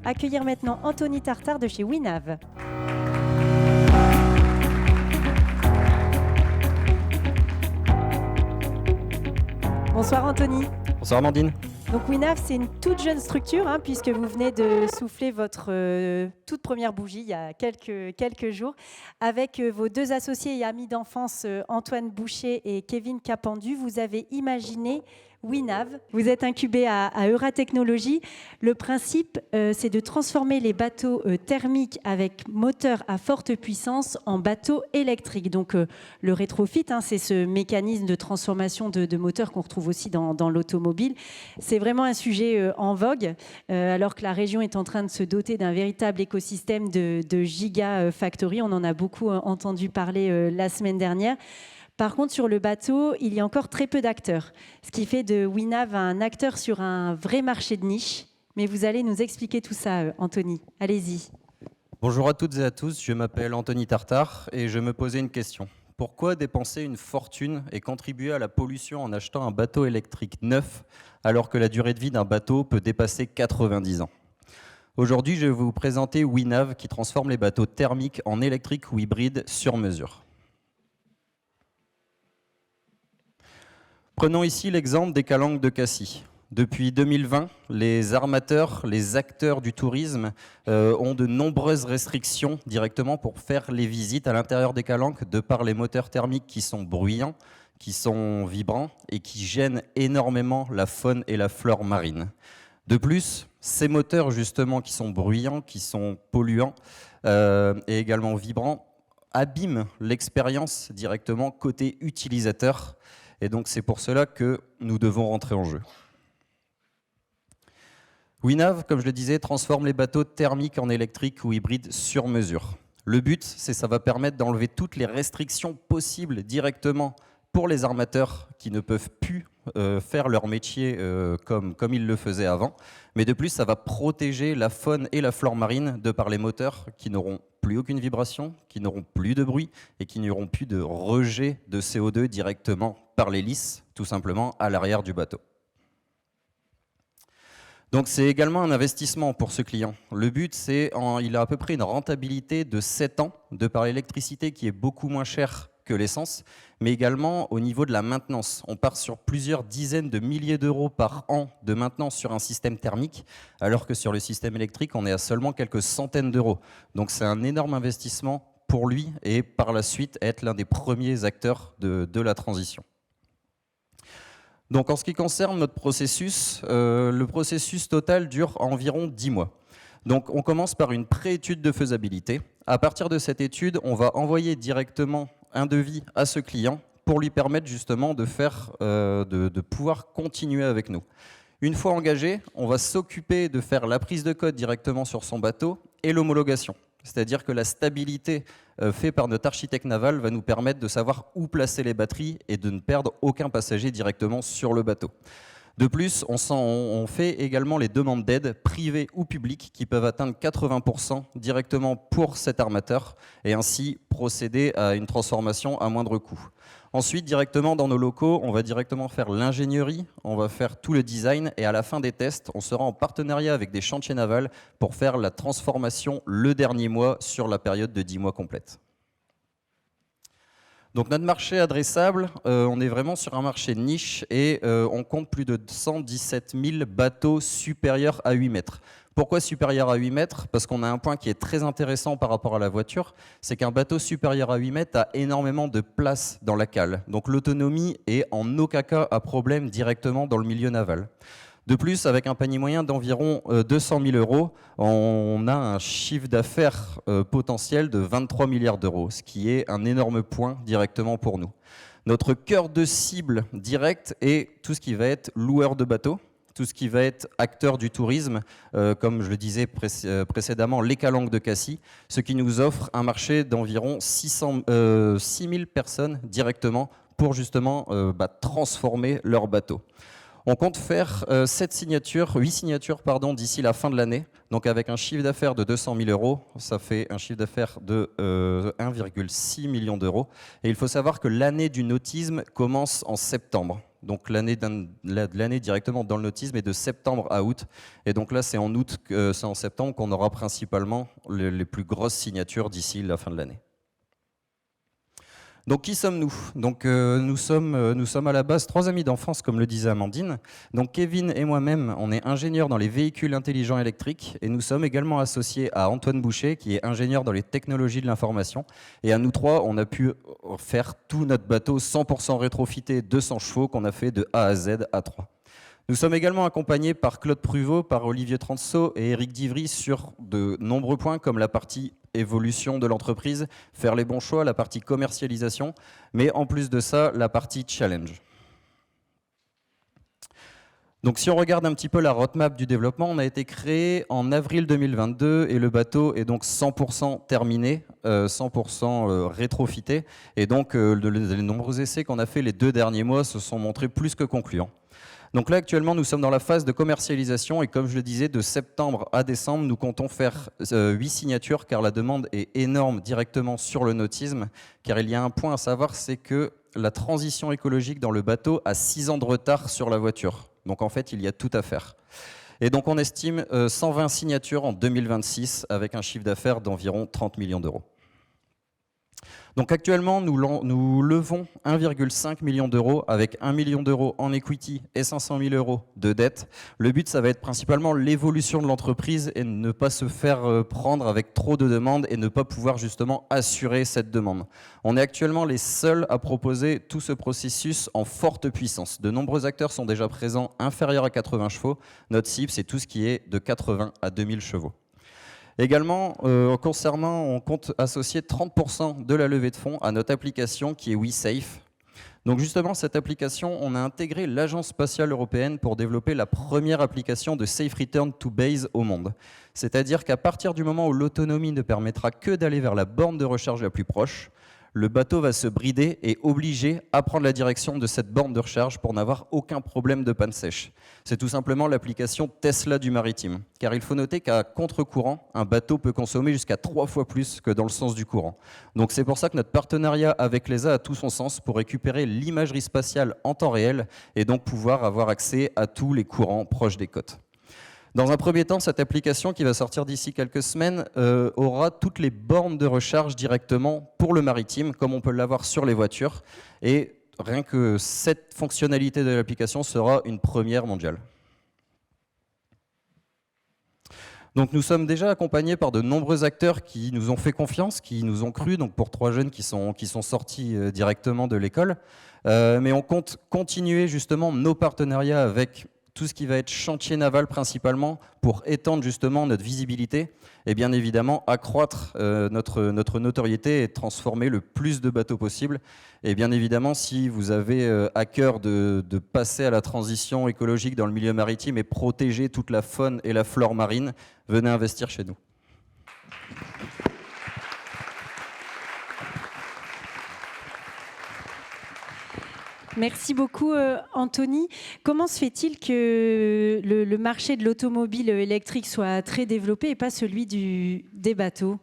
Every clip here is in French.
Accueillir maintenant Anthony Tartare de chez WINAV. Bonsoir Anthony. Bonsoir Amandine. Donc WINAV, c'est une toute jeune structure, puisque vous venez de souffler votre toute première bougie il y a quelques jours, avec vos deux associés et amis d'enfance, Antoine Boucher et Kevin Capendu. Vous avez imaginé WINAV. Vous êtes incubé à Euratechnologies. Le principe, c'est de transformer les bateaux thermiques avec moteur à forte puissance en bateaux électriques. Donc le rétrofit, c'est ce mécanisme de transformation de moteurs qu'on retrouve aussi dans l'automobile. C'est vraiment un sujet en vogue, alors que la région est en train de se doter d'un véritable écosystème de gigafactories. On en a beaucoup entendu parler la semaine dernière. Par contre, sur le bateau, il y a encore très peu d'acteurs, ce qui fait de WINAV un acteur sur un vrai marché de niche. Mais vous allez nous expliquer tout ça, Anthony. Allez-y. Bonjour à toutes et à tous, je m'appelle Anthony Tartare et je me posais une question. Pourquoi dépenser une fortune et contribuer à la pollution en achetant un bateau électrique neuf alors que la durée de vie d'un bateau peut dépasser 90 ans ? Aujourd'hui, je vais vous présenter WINAV qui transforme les bateaux thermiques en électriques ou hybrides sur mesure. Prenons ici l'exemple des calanques de Cassis. Depuis 2020, les armateurs, les acteurs du tourisme ont de nombreuses restrictions directement pour faire les visites à l'intérieur des calanques de par les moteurs thermiques qui sont bruyants, qui sont vibrants et qui gênent énormément la faune et la flore marine. De plus, ces moteurs justement qui sont bruyants, qui sont polluants et également vibrants, abîment l'expérience directement côté utilisateur. Et donc c'est pour cela que nous devons rentrer en jeu. WINAV, comme je le disais, transforme les bateaux thermiques en électriques ou hybrides sur mesure. Le but, ça va permettre d'enlever toutes les restrictions possibles directement pour les armateurs qui ne peuvent plus faire leur métier comme ils le faisaient avant. Mais de plus, ça va protéger la faune et la flore marine de par les moteurs qui n'auront plus aucune vibration, qui n'auront plus de bruit et qui n'auront plus de rejet de CO2 directement par l'hélice, tout simplement à l'arrière du bateau. Donc c'est également un investissement pour ce client. Le but, il a à peu près une rentabilité de 7 ans de par l'électricité qui est beaucoup moins chère que l'essence, mais également au niveau de la maintenance. On part sur plusieurs dizaines de milliers d'euros par an de maintenance sur un système thermique, alors que sur le système électrique, on est à seulement quelques centaines d'euros. Donc c'est un énorme investissement pour lui et par la suite être l'un des premiers acteurs de la transition. Donc en ce qui concerne notre processus, le processus total dure environ 10 mois. Donc on commence par une pré-étude de faisabilité. À partir de cette étude, on va envoyer directement un devis à ce client pour lui permettre justement de pouvoir continuer avec nous. Une fois engagé, on va s'occuper de faire la prise de code directement sur son bateau et l'homologation. C'est-à-dire que la stabilité faite par notre architecte naval va nous permettre de savoir où placer les batteries et de ne perdre aucun passager directement sur le bateau. De plus, on fait également les demandes d'aide privées ou publiques qui peuvent atteindre 80% directement pour cet armateur et ainsi procéder à une transformation à moindre coût. Ensuite, directement dans nos locaux, on va directement faire l'ingénierie, on va faire tout le design et à la fin des tests, on sera en partenariat avec des chantiers navals pour faire la transformation le dernier mois sur la période de 10 mois complète. Donc notre marché adressable, on est vraiment sur un marché de niche et on compte plus de 117 000 bateaux supérieurs à 8 mètres. Pourquoi supérieur à 8 mètres? Parce qu'on a un point qui est très intéressant par rapport à la voiture, c'est qu'un bateau supérieur à 8 mètres a énormément de place dans la cale. Donc l'autonomie est en aucun cas à problème directement dans le milieu naval. De plus, avec un panier moyen d'environ 200 000 euros, on a un chiffre d'affaires potentiel de 23 milliards d'euros, ce qui est un énorme point directement pour nous. Notre cœur de cible direct est tout ce qui va être loueur de bateaux, tout ce qui va être acteur du tourisme, comme je le disais précédemment, les calanques de Cassis, ce qui nous offre un marché d'environ 6 000 personnes directement pour justement transformer leur bateau. On compte faire 8 signatures d'ici la fin de l'année. Donc avec un chiffre d'affaires de 200 000 euros, ça fait un chiffre d'affaires de 1,6 million d'euros. Et il faut savoir que l'année du nautisme commence en septembre. Donc l'année directement dans le nautisme est de septembre à août. Et donc là, c'est en septembre qu'on aura principalement les plus grosses signatures d'ici la fin de l'année. Donc qui sommes-nous? Donc nous sommes à la base 3 amis d'enfance, comme le disait Amandine. Donc Kevin et moi-même, on est ingénieurs dans les véhicules intelligents électriques et nous sommes également associés à Antoine Boucher, qui est ingénieur dans les technologies de l'information. Et à nous trois, on a pu faire tout notre bateau 100% rétrofité 200 chevaux qu'on a fait de A à Z à 3. Nous sommes également accompagnés par Claude Pruvot, par Olivier Tranceau et Éric Divry sur de nombreux points comme la partie évolution de l'entreprise, faire les bons choix, la partie commercialisation, mais en plus de ça, la partie challenge. Donc si on regarde un petit peu la roadmap du développement, on a été créé en avril 2022 et le bateau est donc 100% terminé, 100% rétrofité. Et donc les nombreux essais qu'on a fait les 2 derniers mois se sont montrés plus que concluants. Donc là, actuellement, nous sommes dans la phase de commercialisation et comme je le disais, de septembre à décembre, nous comptons faire 8 signatures car la demande est énorme directement sur le nautisme. Car il y a un point à savoir, c'est que la transition écologique dans le bateau a 6 ans de retard sur la voiture. Donc en fait, il y a tout à faire. Et donc on estime 120 signatures en 2026 avec un chiffre d'affaires d'environ 30 millions d'euros. Donc actuellement, nous levons 1,5 million d'euros avec 1 million d'euros en equity et 500 000 euros de dette. Le but, ça va être principalement l'évolution de l'entreprise et ne pas se faire prendre avec trop de demandes et ne pas pouvoir justement assurer cette demande. On est actuellement les seuls à proposer tout ce processus en forte puissance. De nombreux acteurs sont déjà présents inférieurs à 80 chevaux. Notre cible, c'est tout ce qui est de 80 à 2000 chevaux. Également, concernant, on compte associer 30% de la levée de fonds à notre application qui est WeSafe. Donc justement, cette application, on a intégré l'Agence spatiale européenne pour développer la première application de Safe Return to Base au monde. C'est-à-dire qu'à partir du moment où l'autonomie ne permettra que d'aller vers la borne de recharge la plus proche, le bateau va se brider et obliger à prendre la direction de cette borne de recharge pour n'avoir aucun problème de panne sèche. C'est tout simplement l'application Tesla du maritime. Car il faut noter qu'à contre-courant, un bateau peut consommer jusqu'à 3 fois plus que dans le sens du courant. Donc c'est pour ça que notre partenariat avec l'ESA a tout son sens pour récupérer l'imagerie spatiale en temps réel et donc pouvoir avoir accès à tous les courants proches des côtes. Dans un premier temps, cette application qui va sortir d'ici quelques semaines aura toutes les bornes de recharge directement pour le maritime, comme on peut l'avoir sur les voitures. Et rien que cette fonctionnalité de l'application sera une première mondiale. Donc nous sommes déjà accompagnés par de nombreux acteurs qui nous ont fait confiance, qui nous ont cru, donc pour 3 jeunes qui sont sortis directement de l'école. Mais on compte continuer justement nos partenariats avec tout ce qui va être chantier naval principalement pour étendre justement notre visibilité et bien évidemment accroître notre notoriété et transformer le plus de bateaux possible. Et bien évidemment, si vous avez à cœur de passer à la transition écologique dans le milieu maritime et protéger toute la faune et la flore marine, venez investir chez nous. Merci beaucoup, Anthony. Comment se fait-il que le marché de l'automobile électrique soit très développé et pas celui des bateaux ?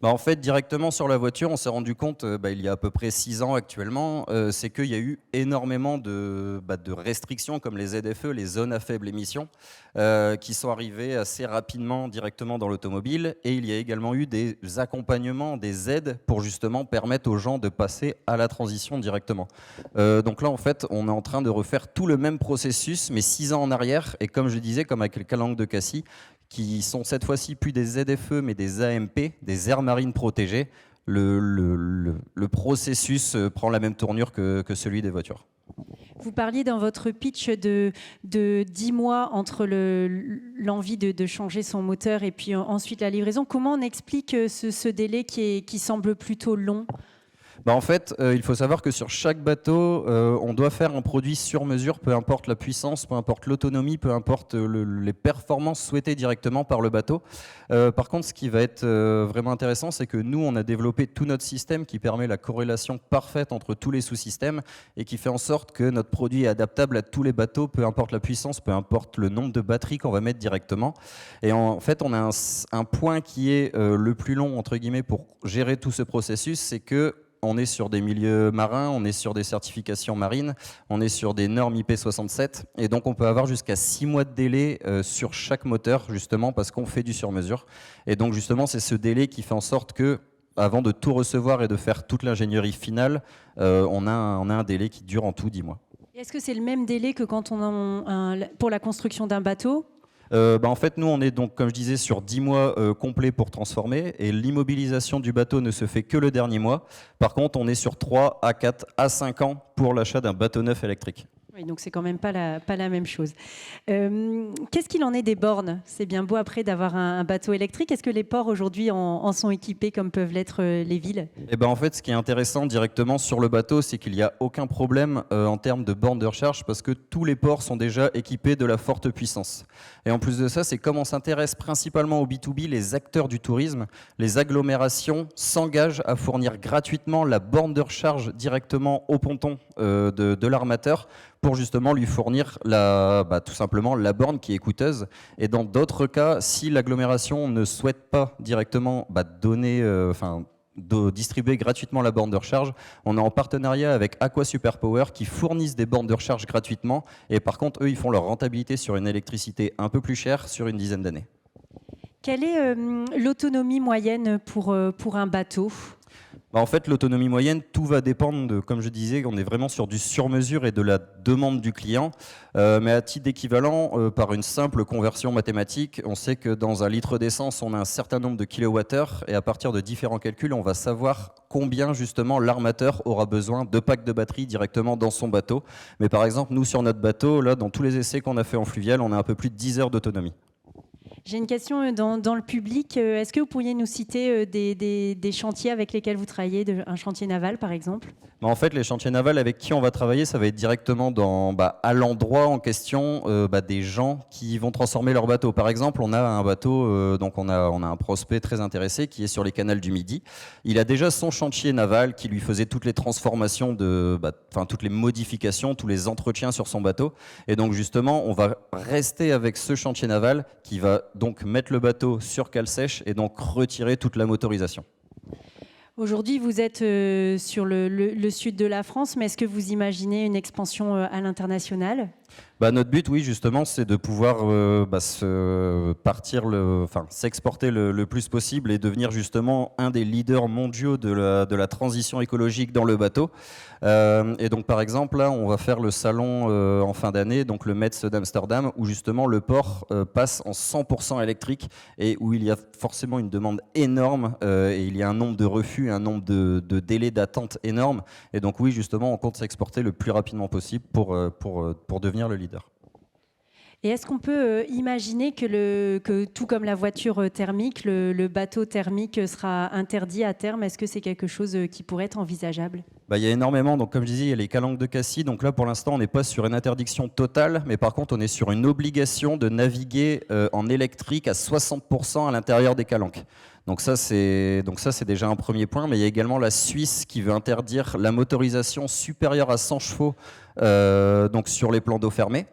En fait, directement sur la voiture, on s'est rendu compte, il y a à peu près 6 ans actuellement, c'est qu'il y a eu énormément de restrictions comme les ZFE, les zones à faible émission, qui sont arrivées assez rapidement directement dans l'automobile. Et il y a également eu des accompagnements, des aides pour justement permettre aux gens de passer à la transition directement. Donc là, en fait, on est en train de refaire tout le même processus, mais 6 ans en arrière. Et comme je disais, comme avec les calanques de Cassis, qui sont cette fois-ci plus des ZFE, mais des AMP, des aires marines protégées. Le processus prend la même tournure que celui des voitures. Vous parliez dans votre pitch de 10 mois entre l'envie de changer son moteur et puis ensuite la livraison. Comment on explique ce délai qui semble plutôt long ? En fait, il faut savoir que sur chaque bateau, on doit faire un produit sur mesure, peu importe la puissance, peu importe l'autonomie, peu importe les performances souhaitées directement par le bateau. Par contre, ce qui va être vraiment intéressant, c'est que nous, on a développé tout notre système qui permet la corrélation parfaite entre tous les sous-systèmes et qui fait en sorte que notre produit est adaptable à tous les bateaux, peu importe la puissance, peu importe le nombre de batteries qu'on va mettre directement. Et en fait, on a un point qui est le plus long, entre guillemets, pour gérer tout ce processus, c'est que on est sur des milieux marins, on est sur des certifications marines, on est sur des normes IP67, et donc on peut avoir jusqu'à 6 mois de délai sur chaque moteur, justement parce qu'on fait du sur-mesure. Et donc justement, c'est ce délai qui fait en sorte que, avant de tout recevoir et de faire toute l'ingénierie finale, on a un délai qui dure en tout 10 mois. Est-ce que c'est le même délai que quand pour la construction d'un bateau ? En fait, nous, on est donc, comme je disais, sur 10 mois complets pour transformer, et l'immobilisation du bateau ne se fait que le dernier mois. Par contre, on est sur 3 à 4 à 5 ans pour l'achat d'un bateau neuf électrique. Oui, donc c'est quand même pas la même chose. Qu'est-ce qu'il en est des bornes ? C'est bien beau après d'avoir un bateau électrique. Est-ce que les ports aujourd'hui en sont équipés comme peuvent l'être les villes ? En fait, ce qui est intéressant directement sur le bateau, c'est qu'il n'y a aucun problème en termes de bornes de recharge parce que tous les ports sont déjà équipés de la forte puissance. Et en plus de ça, c'est comme on s'intéresse principalement au B2B, les acteurs du tourisme, les agglomérations s'engagent à fournir gratuitement la borne de recharge directement au ponton de l'armateur pour justement lui fournir tout simplement la borne qui est coûteuse. Et dans d'autres cas, si l'agglomération ne souhaite pas directement distribuer gratuitement la borne de recharge, on est en partenariat avec Aqua Superpower qui fournissent des bornes de recharge gratuitement. Et par contre, eux, ils font leur rentabilité sur une électricité un peu plus chère sur une dizaine d'années. Quelle est l'autonomie moyenne pour un bateau ? En fait, l'autonomie moyenne, tout va dépendre de, comme je disais, on est vraiment sur du sur-mesure et de la demande du client. Mais à titre d'équivalent, par une simple conversion mathématique, on sait que dans un litre d'essence, on a un certain nombre de kilowattheures et à partir de différents calculs, on va savoir combien justement l'armateur aura besoin de packs de batterie directement dans son bateau. Mais par exemple, nous, sur notre bateau, là, dans tous les essais qu'on a fait en fluvial, on a un peu plus de 10 heures d'autonomie. J'ai une question dans le public. Est-ce que vous pourriez nous citer des chantiers avec lesquels vous travaillez, un chantier naval par exemple ? En fait, les chantiers navals avec qui on va travailler, ça va être directement à l'endroit en question des gens qui vont transformer leur bateau. Par exemple, on a un bateau, donc on a un prospect très intéressé qui est sur les canals du Midi. Il a déjà son chantier naval qui lui faisait toutes les transformations, toutes les modifications, tous les entretiens sur son bateau. Et donc justement, on va rester avec ce chantier naval qui va donc mettre le bateau sur cale sèche et donc retirer toute la motorisation. Aujourd'hui, vous êtes sur le sud de la France, mais est-ce que vous imaginez une expansion à l'international ? Notre but, oui, justement, c'est de pouvoir s'exporter le plus possible et devenir justement un des leaders mondiaux de la transition écologique dans le bateau. Et donc, par exemple, là, on va faire le salon en fin d'année, donc le Metz d'Amsterdam, où justement le port passe en 100% électrique et où il y a forcément une demande énorme et il y a un nombre de refus, un nombre de délais d'attente énorme. Et donc, oui, justement, on compte s'exporter le plus rapidement possible pour devenir le leader. Et est-ce qu'on peut imaginer que tout comme la voiture thermique, le bateau thermique sera interdit à terme ? Est-ce que c'est quelque chose qui pourrait être envisageable ? Il y a énormément, donc comme je disais, il y a les calanques de Cassis. Donc là, pour l'instant, on n'est pas sur une interdiction totale, mais par contre, on est sur une obligation de naviguer en électrique à 60% à l'intérieur des calanques. Donc ça, c'est déjà un premier point, mais il y a également la Suisse qui veut interdire la motorisation supérieure à 100 chevaux donc sur les plans d'eau fermés.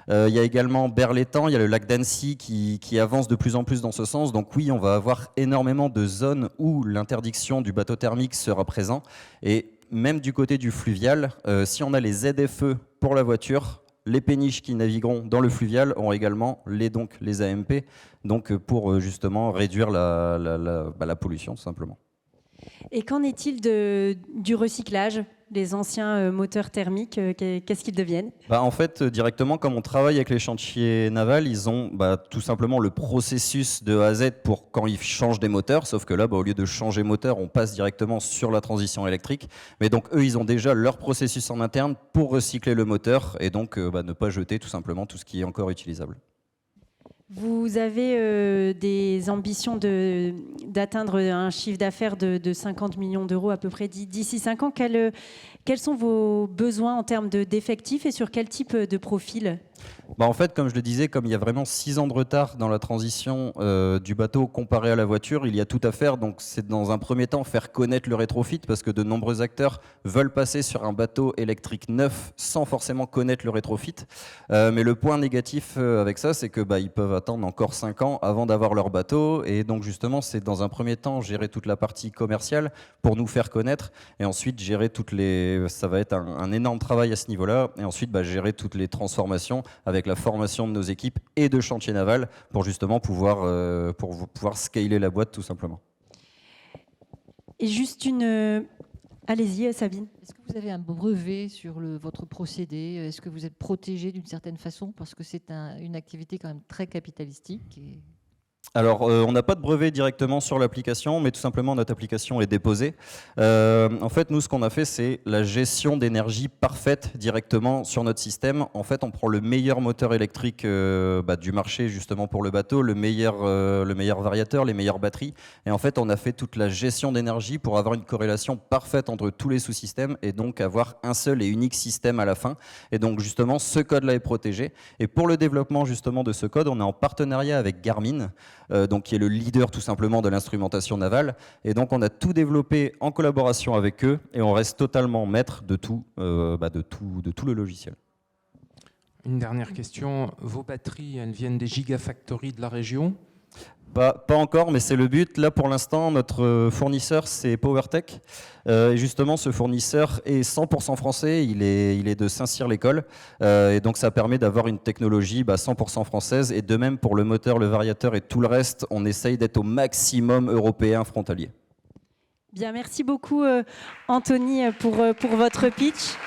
Il y a également Berlétan, il y a le lac d'Annecy qui avance de plus en plus dans ce sens. Donc oui, on va avoir énormément de zones où l'interdiction du bateau thermique sera présent. Et même du côté du fluvial, si on a les ZFE pour la voiture, les péniches qui navigueront dans le fluvial auront également les AMP, donc pour justement réduire la pollution tout simplement. Et qu'en est-il du recyclage ? Les anciens moteurs thermiques, qu'est-ce qu'ils deviennent ? En fait, directement, comme on travaille avec les chantiers navals, ils ont tout simplement le processus de A à Z pour quand ils changent des moteurs, sauf que là, au lieu de changer moteur, on passe directement sur la transition électrique. Mais donc, eux, ils ont déjà leur processus en interne pour recycler le moteur et donc ne pas jeter tout simplement tout ce qui est encore utilisable. Vous avez des ambitions d'atteindre un chiffre d'affaires de 50 millions d'euros à peu près d'ici 5 ans. Quels sont vos besoins en termes d'effectifs et sur quel type de profil ? En fait, comme je le disais, comme il y a vraiment 6 ans de retard dans la transition du bateau comparé à la voiture, il y a tout à faire. Donc c'est dans un premier temps faire connaître le rétrofit parce que de nombreux acteurs veulent passer sur un bateau électrique neuf sans forcément connaître le rétrofit. Mais le point négatif avec ça, c'est que ils peuvent attendre encore 5 ans avant d'avoir leur bateau. Et donc justement, c'est dans un premier temps gérer toute la partie commerciale pour nous faire connaître et ensuite gérer ça va être un énorme travail à ce niveau-là. Et ensuite gérer toutes les transformations avec la formation de nos équipes et de chantier naval pour justement pouvoir scaler la boîte tout simplement. Et juste allez-y Sabine. Est-ce que vous avez un brevet sur votre procédé ? Est-ce que vous êtes protégé d'une certaine façon ? Parce que c'est une activité quand même très capitalistique. Alors, on n'a pas de brevet directement sur l'application, mais tout simplement notre application est déposée. En fait, nous, ce qu'on a fait, c'est la gestion d'énergie parfaite directement sur notre système. En fait, on prend le meilleur moteur électrique du marché justement pour le bateau, le meilleur variateur, les meilleures batteries. Et en fait, on a fait toute la gestion d'énergie pour avoir une corrélation parfaite entre tous les sous-systèmes et donc avoir un seul et unique système à la fin. Et donc, justement, ce code-là est protégé. Et pour le développement justement de ce code, on est en partenariat avec Garmin, donc qui est le leader tout simplement de l'instrumentation navale. Et donc on a tout développé en collaboration avec eux et on reste totalement maître de tout le logiciel. Une dernière question. Vos batteries, elles viennent des gigafactories de la région ? Pas encore, mais c'est le but. Là, pour l'instant, notre fournisseur, c'est PowerTech. Et justement, ce fournisseur est 100% français. Il est de Saint-Cyr-l'École. Et donc, ça permet d'avoir une technologie 100% française. Et de même, pour le moteur, le variateur et tout le reste, on essaye d'être au maximum européen frontalier. Bien, merci beaucoup, Anthony, pour votre pitch.